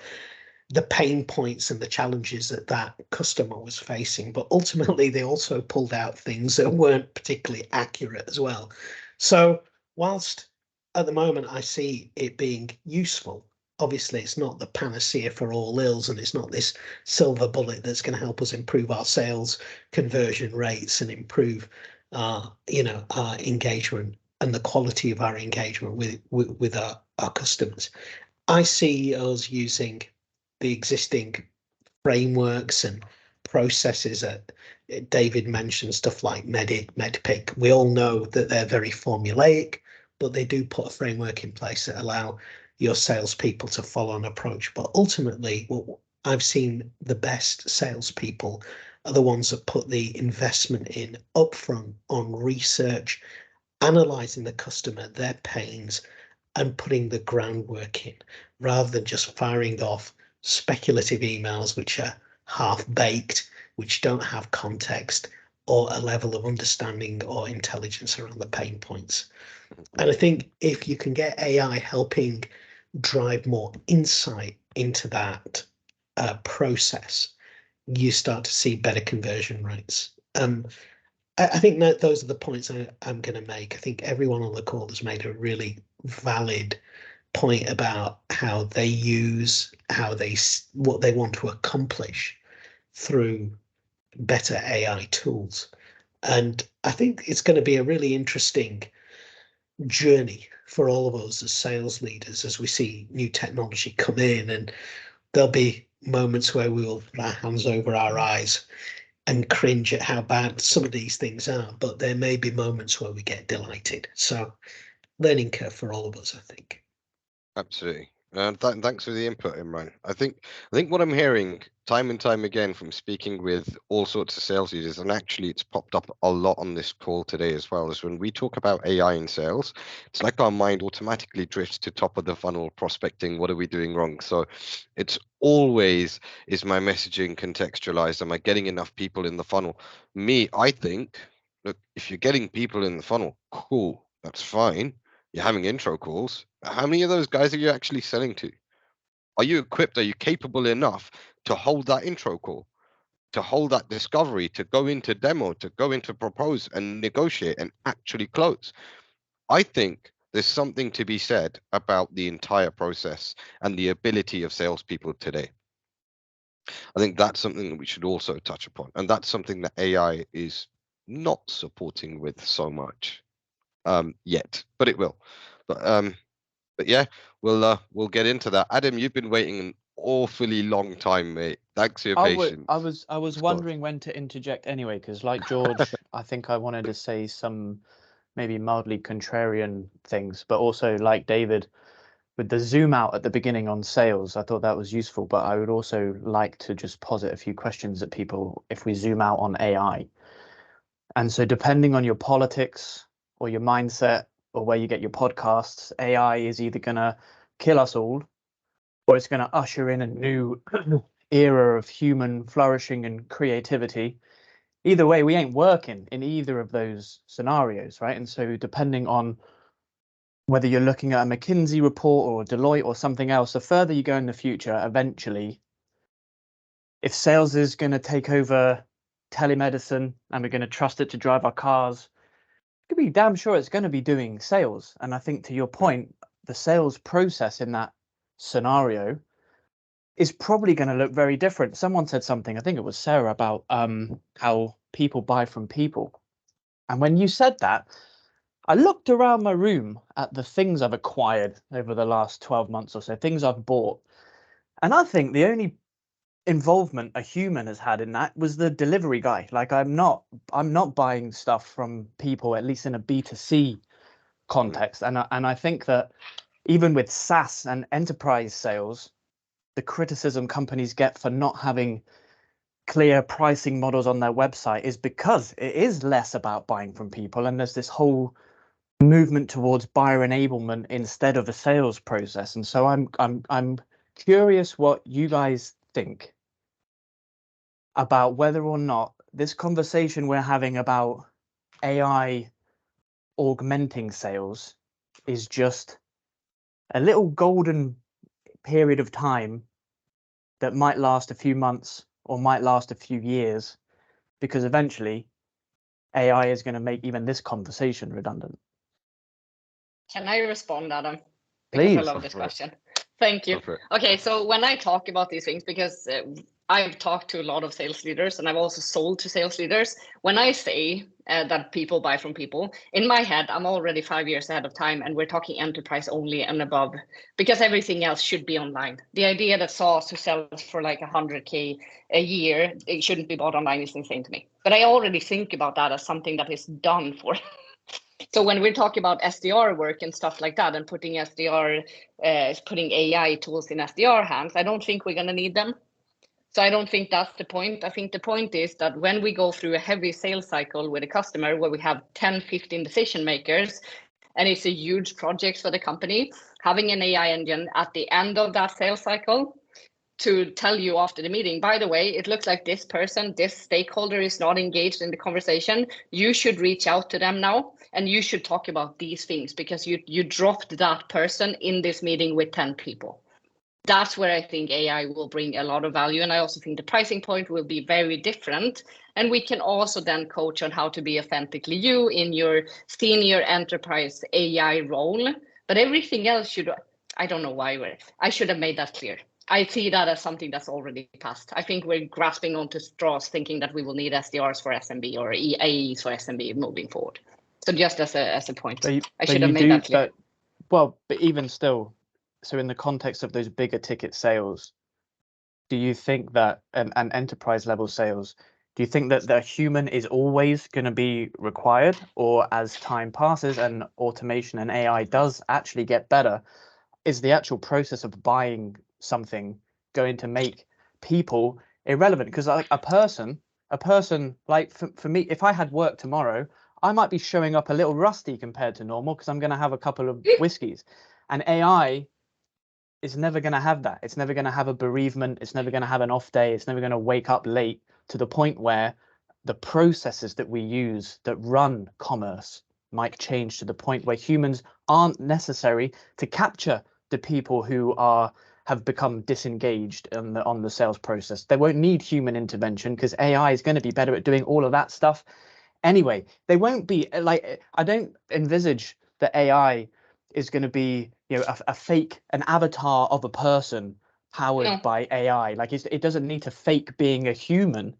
the pain points and the challenges that that customer was facing. But ultimately, they also pulled out things that weren't particularly accurate as well. So whilst at the moment I see it being useful, obviously it's not the panacea for all ills, and it's not this silver bullet that's going to help us improve our sales conversion rates and improve our engagement and the quality of our engagement with our customers. I see us using the existing frameworks and processes that David mentioned, stuff like Medpic. We all know that they're very formulaic, but they do put a framework in place that allow your salespeople to follow an approach. But ultimately, what I've seen the best salespeople are the ones that put the investment in upfront on research, analyzing the customer, their pains, and putting the groundwork in, rather than just firing off speculative emails which are half-baked, which don't have context or a level of understanding or intelligence around the pain points. And I think if you can get AI helping drive more insight into that process, you start to see better conversion rates. I think that those are the points I'm going to make. I think everyone on the call has made a really valid point about how they use, what they want to accomplish through better AI tools. And I think it's going to be a really interesting journey for all of us as sales leaders as we see new technology come in, and there'll be moments where we will put our hands over our eyes and cringe at how bad some of these things are, but there may be moments where we get delighted. So learning curve for all of us, I think. Absolutely. Thanks for the input, Imran. I think what I'm hearing time and time again from speaking with all sorts of sales leaders, and actually it's popped up a lot on this call today as well, is when we talk about AI in sales, it's like our mind automatically drifts to top of the funnel prospecting. What are we doing wrong? So it's always, is my messaging contextualized? Am I getting enough people in the funnel? I think, look, if you're getting people in the funnel, cool, that's fine. You're having intro calls. How many of those guys are you actually selling to? Are you equipped? Are you capable enough to hold that intro call, to hold that discovery, to go into demo, to go into propose and negotiate and actually close? I think there's something to be said about the entire process and the ability of salespeople today. I think that's something that we should also touch upon. And that's something that AI is not supporting with so much yet, but it will. But yeah, we'll get into that. Adam, you've been waiting an awfully long time, mate. Thanks for your patience. I was wondering when to interject anyway, because like George, I think I wanted to say some maybe mildly contrarian things, but also like David, with the zoom out at the beginning on sales, I thought that was useful, but I would also like to just posit a few questions at people if we zoom out on AI. And so depending on your politics or your mindset or where you get your podcasts, AI is either going to kill us all, or it's going to usher in a new era of human flourishing and creativity. Either way, we ain't working in either of those scenarios, right? And so depending on whether you're looking at a McKinsey report or Deloitte or something else, the further you go in the future, eventually, if sales is going to take over telemedicine and we're going to trust it to drive our cars, you can be damn sure it's going to be doing sales. And I think to your point, the sales process in that scenario is probably going to look very different. Someone said something, I think it was Sarah, about how people buy from people. And when you said that, I looked around my room at the things I've acquired over the last 12 months or so, things I've bought. And I think the only involvement a human has had in that was the delivery guy. Like I'm not buying stuff from people, at least in a B2C context. And I think that even with SaaS and enterprise sales, the criticism companies get for not having clear pricing models on their website is because it is less about buying from people, and there's this whole movement towards buyer enablement instead of a sales process. And so I'm curious what you guys think. about whether or not this conversation we're having about AI augmenting sales is just a little golden period of time that might last a few months or might last a few years, because eventually AI is going to make even this conversation redundant. Can I respond, Adam? Because Please. I love this question. Thank you. Go for it. Okay, so when I talk about these things, because I've talked to a lot of sales leaders and I've also sold to sales leaders, when I say that people buy from people, in my head, I'm already 5 years ahead of time, and we're talking enterprise only and above, because everything else should be online. The idea that SaaS who sells for like 100K a year, it shouldn't be bought online is insane to me. But I already think about that as something that is done for. So when we're talking about SDR work and stuff like that, and putting AI tools in SDR hands, I don't think we're going to need them. So I don't think that's the point. I think the point is that when we go through a heavy sales cycle with a customer where we have 10, 15 decision makers, and it's a huge project for the company, having an AI engine at the end of that sales cycle to tell you after the meeting, by the way, it looks like this person, this stakeholder is not engaged in the conversation. You should reach out to them now, and you should talk about these things because you dropped that person in this meeting with 10 people. That's where I think AI will bring a lot of value. And I also think the pricing point will be very different. And we can also then coach on how to be authentically you in your senior enterprise AI role. But everything else should, I don't know why I should have made that clear. I see that as something that's already passed. I think we're grasping onto straws thinking that we will need SDRs for SMB or AEs for SMB moving forward. So just as a point, I should have made that clear. But even still, so in the context of those bigger ticket sales, do you think that, and enterprise level sales, do you think that the human is always going to be required, or as time passes and automation and AI does actually get better, is the actual process of buying something going to make people irrelevant? Because like a person, like for me, if I had work tomorrow, I might be showing up a little rusty compared to normal because I'm going to have a couple of whiskeys, and AI is never going to have that. It's never going to have a bereavement. It's never going to have an off day. It's never going to wake up late, to the point where the processes that we use that run commerce might change to the point where humans aren't necessary to capture the people who have become disengaged on the sales process. They won't need human intervention because AI is going to be better at doing all of that stuff anyway. They won't be like, I don't envisage that AI is going to be, you know, an avatar of a person powered by AI. Like it doesn't need to fake being a human.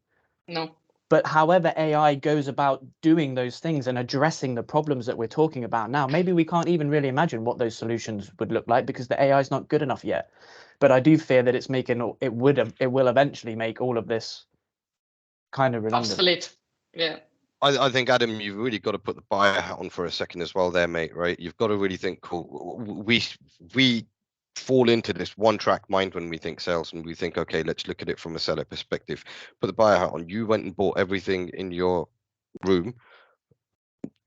No. But however AI goes about doing those things and addressing the problems that we're talking about now, maybe we can't even really imagine what those solutions would look like because the AI is not good enough yet. But I do fear that it will eventually make all of this kind of redundant. Obsolete. Yeah. I think, Adam, you've really got to put the buyer hat on for a second as well there, mate, right? You've got to really think, cool, we fall into this one-track mind when we think sales, and we think, okay, let's look at it from a seller perspective. Put the buyer hat on. You went and bought everything in your room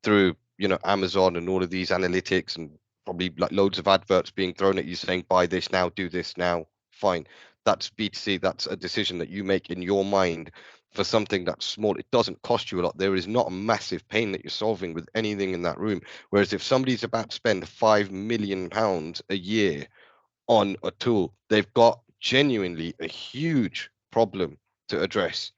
through, you know, Amazon and all of these analytics, and probably like loads of adverts being thrown at you saying, buy this now, do this now. Fine. That's B2C. That's a decision that you make in your mind for something that's small. It doesn't cost you a lot. There is not a massive pain that you're solving with anything in that room. Whereas if somebody's about to spend £5 million a year on a tool, they've got genuinely a huge problem to address.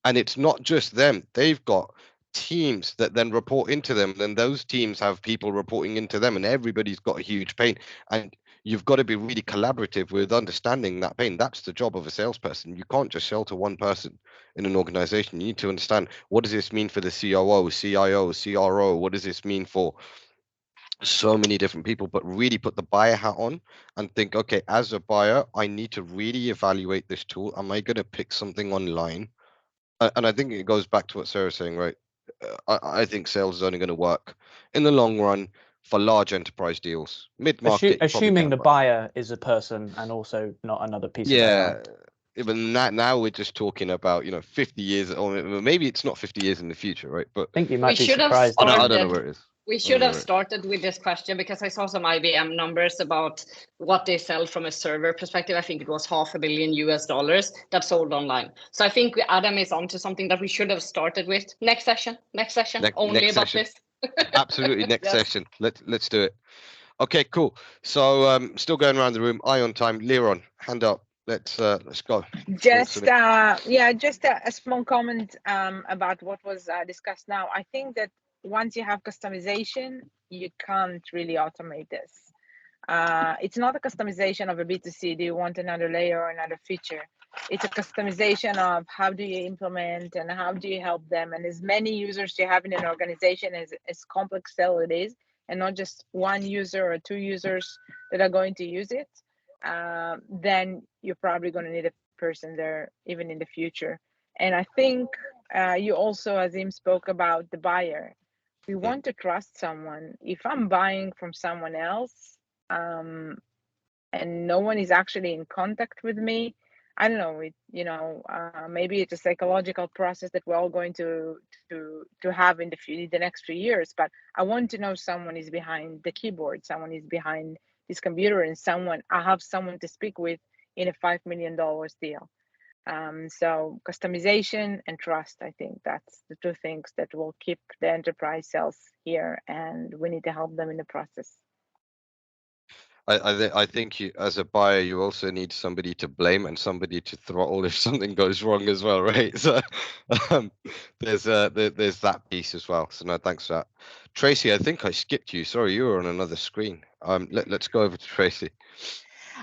And it's not just them. They've got teams that then report into them. Then those teams have people reporting into them, and everybody's got a huge pain. And you've got to be really collaborative with understanding that pain. That's the job of a salesperson. You can't just sell to one person in an organization. You need to understand, what does this mean for the COO, CIO, CRO? What does this mean for so many different people? But really put the buyer hat on and think, okay, as a buyer, I need to really evaluate this tool. Am I going to pick something online? And I think it goes back to what Sarah's saying, right? I think sales is only going to work in the long run for large enterprise deals. Mid-market, assuming the buyer is a person and also not another piece of AI. Yeah, but now we're just talking about, you know, 50 years, or maybe it's not 50 years in the future, right? But I think you might be should have surprised. I don't know where it is. We should have started with this question because I saw some IBM numbers about what they sell from a server perspective. I think it was $500 million that sold online. So I think Adam is onto something that we should have started with. Next session, only next about session. this. Absolutely, next Yes. session. Let's do it. Okay, cool. So still going around the room. Eye on time. Liron, hand up. Let's go. Just just a small comment about what was discussed now. I think that once you have customization, you can't really automate this. It's not a customization of a B2C. Do you want another layer or another feature? It's a customization of how do you implement and how do you help them. And as many users you have in an organization as complex cell it is, and not just one user or two users that are going to use it, then you're probably going to need a person there even in the future. And I think you also, Azim, spoke about the buyer. We want to trust someone. If I'm buying from someone else and no one is actually in contact with me, I don't know, maybe it's a psychological process that we're all going to have in the next few years, but I want to know someone is behind the keyboard, someone is behind this computer, and I have someone to speak with in a $5 million deal. So customization and trust, I think that's the two things that will keep the enterprise sales here, and we need to help them in the process. I think you, as a buyer, you also need somebody to blame and somebody to throttle if something goes wrong as well, right? So there's that piece as well. So no, thanks for that. Tracy, I think I skipped you. Sorry, you were on another screen. Let's go over to Tracy.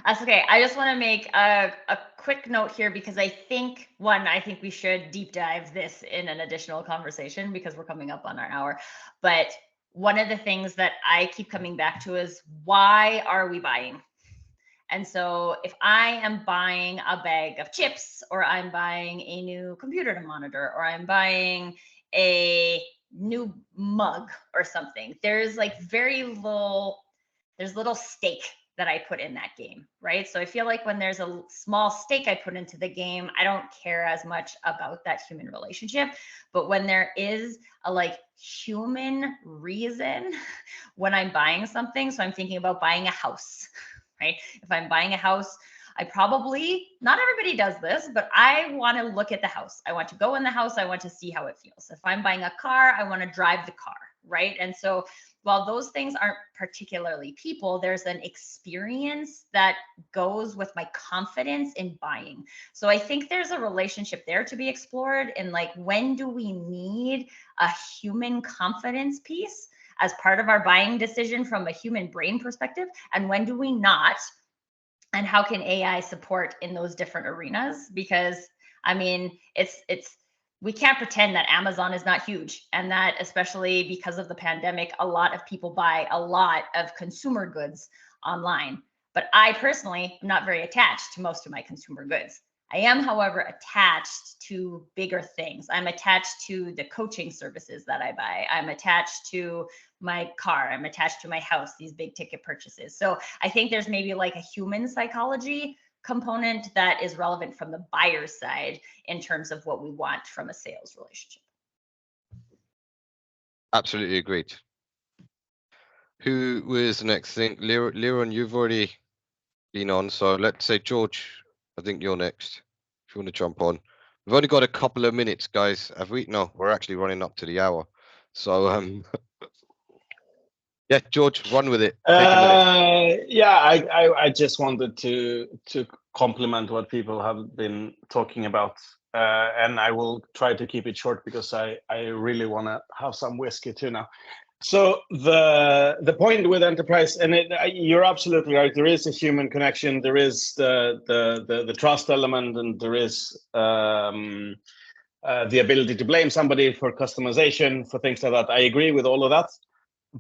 That's okay. I just want to make a quick note here because I think we should deep dive this in an additional conversation because we're coming up on our hour. But one of the things that I keep coming back to is why are we buying? And so if I am buying a bag of chips, or I'm buying a new computer to monitor, or I'm buying a new mug or something, there's little stake that I put in that game, right? So I feel like when there's a small stake I put into the game, I don't care as much about that human relationship. But when there is a human reason when I'm buying something, so I'm thinking about buying a house, right? If I'm buying a house, not everybody does this, but I want to look at the house. I want to go in the house. I want to see how it feels. If I'm buying a car, I want to drive the car, right? And so while those things aren't particularly people, there's an experience that goes with my confidence in buying. So I think there's a relationship there to be explored in when do we need a human confidence piece as part of our buying decision from a human brain perspective, and when do we not? And how can AI support in those different arenas? Because we can't pretend that Amazon is not huge, and that especially because of the pandemic, a lot of people buy a lot of consumer goods online. But I personally am not very attached to most of my consumer goods. I am, however, attached to bigger things. I'm attached to the coaching services that I buy. I'm attached to my car. I'm attached to my house, these big ticket purchases. So I think there's maybe a human psychology component that is relevant from the buyer's side in terms of what we want from a sales relationship. Absolutely agreed. Who was the next thing? Liron, you've already been on, so let's say George, I think you're next. If you want to jump on. We've only got a couple of minutes, guys. Have we? No, we're actually running up to the hour. So yeah, George, run with it. Take a minute. I just wanted to complement what people have been talking about, and I will try to keep it short because I really want to have some whiskey too now. So the point with enterprise, and you're absolutely right. There is a human connection. There is the trust element, and there is the ability to blame somebody for customization, for things like that. I agree with all of that.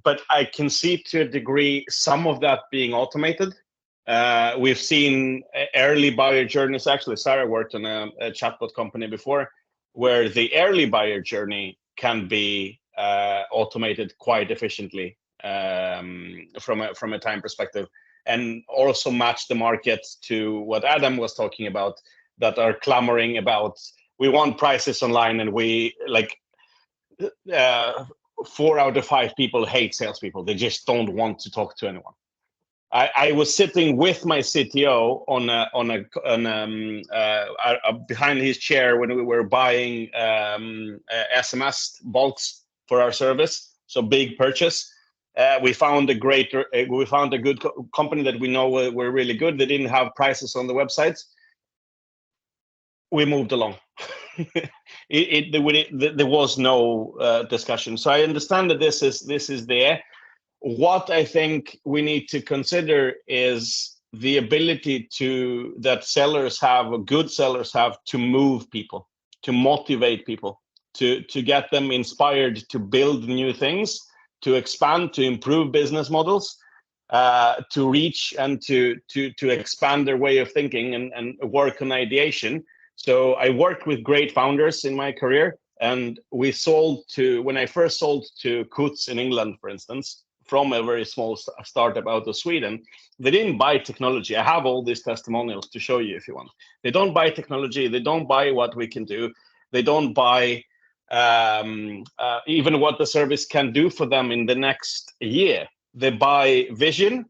But I can see to a degree some of that being automated. We've seen early buyer journeys. Actually, Sarah worked in a chatbot company before, where the early buyer journey can be automated quite efficiently from a time perspective, and also match the market to what Adam was talking about, that are clamoring about, we want prices online, and we 4 out of 5 people hate salespeople. They just don't want to talk to anyone. I was sitting with my CTO behind his chair when we were buying SMS bulks for our service, so big purchase. We found a good company that we know were really good. They didn't have prices on the websites. We moved along. There was no discussion. So I understand that this is there. What I think we need to consider is the ability that good sellers have to move people, to motivate people, to get them inspired to build new things, to expand, to improve business models, to reach and to expand their way of thinking and work on ideation. So I worked with great founders in my career, and when I first sold to Coutts in England, for instance, from a very small startup out of Sweden, they didn't buy technology. I have all these testimonials to show you if you want. They don't buy technology. They don't buy what we can do. They don't buy even what the service can do for them in the next year. They buy vision.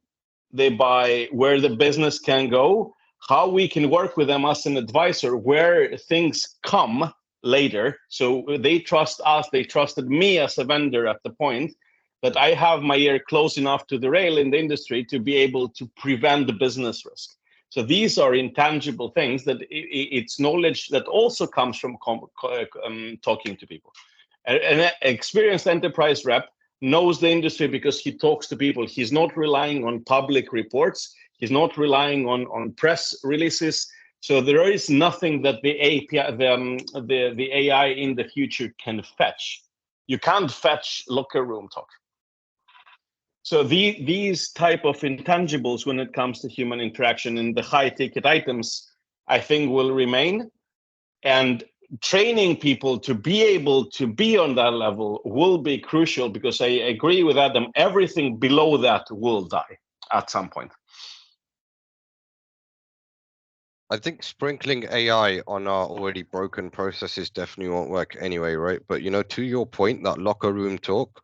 They buy where the business can go, how we can work with them as an advisor, where things come later. So they trust us. They trusted me as a vendor at the point that I have my ear close enough to the rail in the industry to be able to prevent the business risk. So these are intangible things that it's knowledge that also comes from talking to people. An experienced enterprise rep knows the industry because he talks to people. He's not relying on public reports. He's not relying on press releases. So there is nothing that the AI in the future can fetch. You can't fetch locker room talk. So these type of intangibles when it comes to human interaction and the high ticket items, I think will remain. And training people to be able to be on that level will be crucial, because I agree with Adam, everything below that will die at some point. I think sprinkling AI on our already broken processes definitely won't work anyway, right? But, to your point, that locker room talk,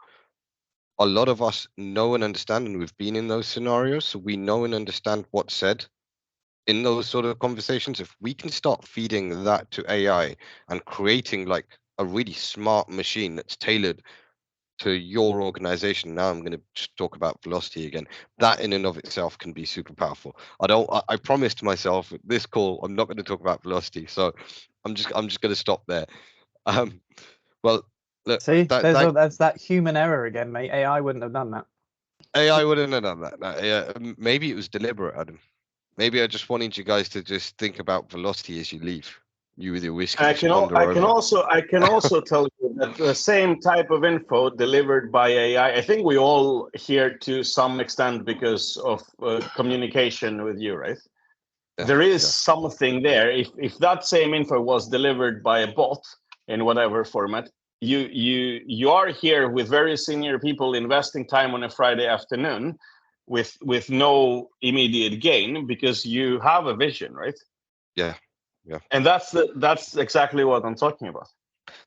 a lot of us know and understand, and we've been in those scenarios, so we know and understand what's said in those sort of conversations. If we can start feeding that to AI and creating like a really smart machine that's tailored to your organization. Now I'm going to just talk about velocity again. That in and of itself can be super powerful. I promised myself this call I'm not going to talk about velocity, so I'm just going to stop there. Well, look, see, there's that human error again, mate. AI wouldn't have done that. AI wouldn't have done that. No, yeah, maybe it was deliberate, Adam. Maybe I just wanted you guys to just think about velocity as you leave. You with your whiskey. I can also tell you that the same type of info delivered by AI, I think we all hear to some extent because of communication with you, right? Yeah, there is something there. If that same info was delivered by a bot in whatever format, you are here with very senior people investing time on a Friday afternoon with no immediate gain because you have a vision, right? Yeah. And that's exactly what I'm talking about.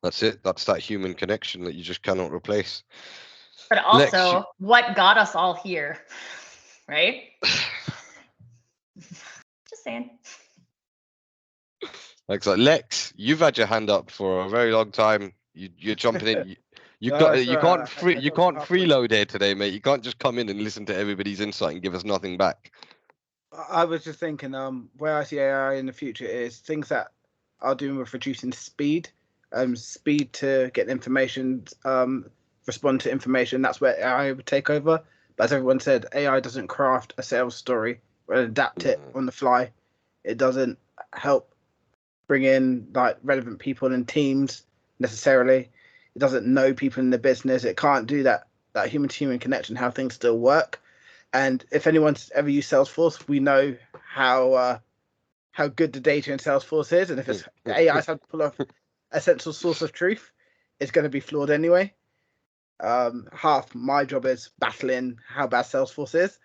That's it. That's that human connection that you just cannot replace. But also, what got us all here, right? Just saying. Thanks. Lex, you've had your hand up for a very long time. You're jumping in. You can't freeload here today, mate. You can't just come in and listen to everybody's insight and give us nothing back. I was just thinking, where I see AI in the future is things that are doing with reducing speed, speed to get information, respond to information. That's where AI would take over. But as everyone said, AI doesn't craft a sales story or adapt it on the fly. It doesn't help bring in like relevant people and teams necessarily. It doesn't know people in the business. It can't do that human-to-human connection, how things still work. And if anyone's ever used Salesforce, we know how good the data in Salesforce is. And if it's AI's had to pull off a central source of truth, it's going to be flawed anyway. Half my job is battling how bad Salesforce is.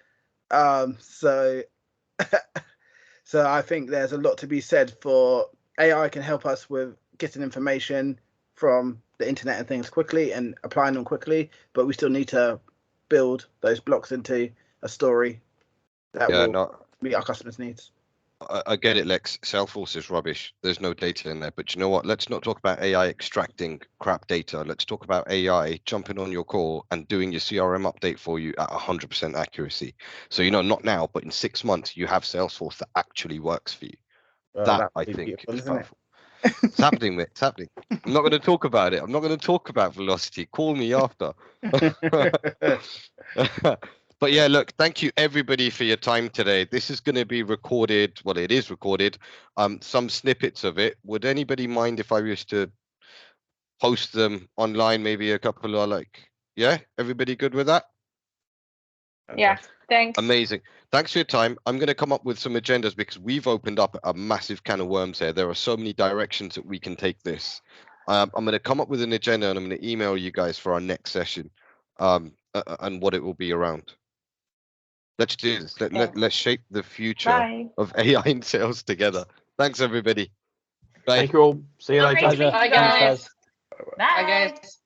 So I think there's a lot to be said for AI can help us with getting information from the Internet and things quickly and applying them quickly, but we still need to build those blocks into a story that will meet our customers' needs. I get it, Lex. Salesforce is rubbish. There's no data in there. But you know what? Let's not talk about AI extracting crap data. Let's talk about AI jumping on your call and doing your CRM update for you at 100% accuracy. So, not now, but in 6 months, you have Salesforce that actually works for you. Well, that that I would be think beautiful, is isn't it? powerful. It's happening, mate. It's happening. I'm not going to talk about it. I'm not going to talk about velocity. Call me after. But yeah, look, thank you everybody for your time today. This is going to be recorded. Well, it is recorded. Some snippets of it. Would anybody mind if I was to post them online? Maybe a couple of yeah, everybody good with that? Yeah, thanks. Amazing. Thanks for your time. I'm going to come up with some agendas because we've opened up a massive can of worms here. There are so many directions that we can take this. I'm going to come up with an agenda and I'm going to email you guys for our next session and what it will be around. Let's do this. Let's shape the future Bye. of AI in sales together. Thanks, everybody. Bye. Thank you all. See you So later. great to meet you Bye, guys. guys. Bye, guys.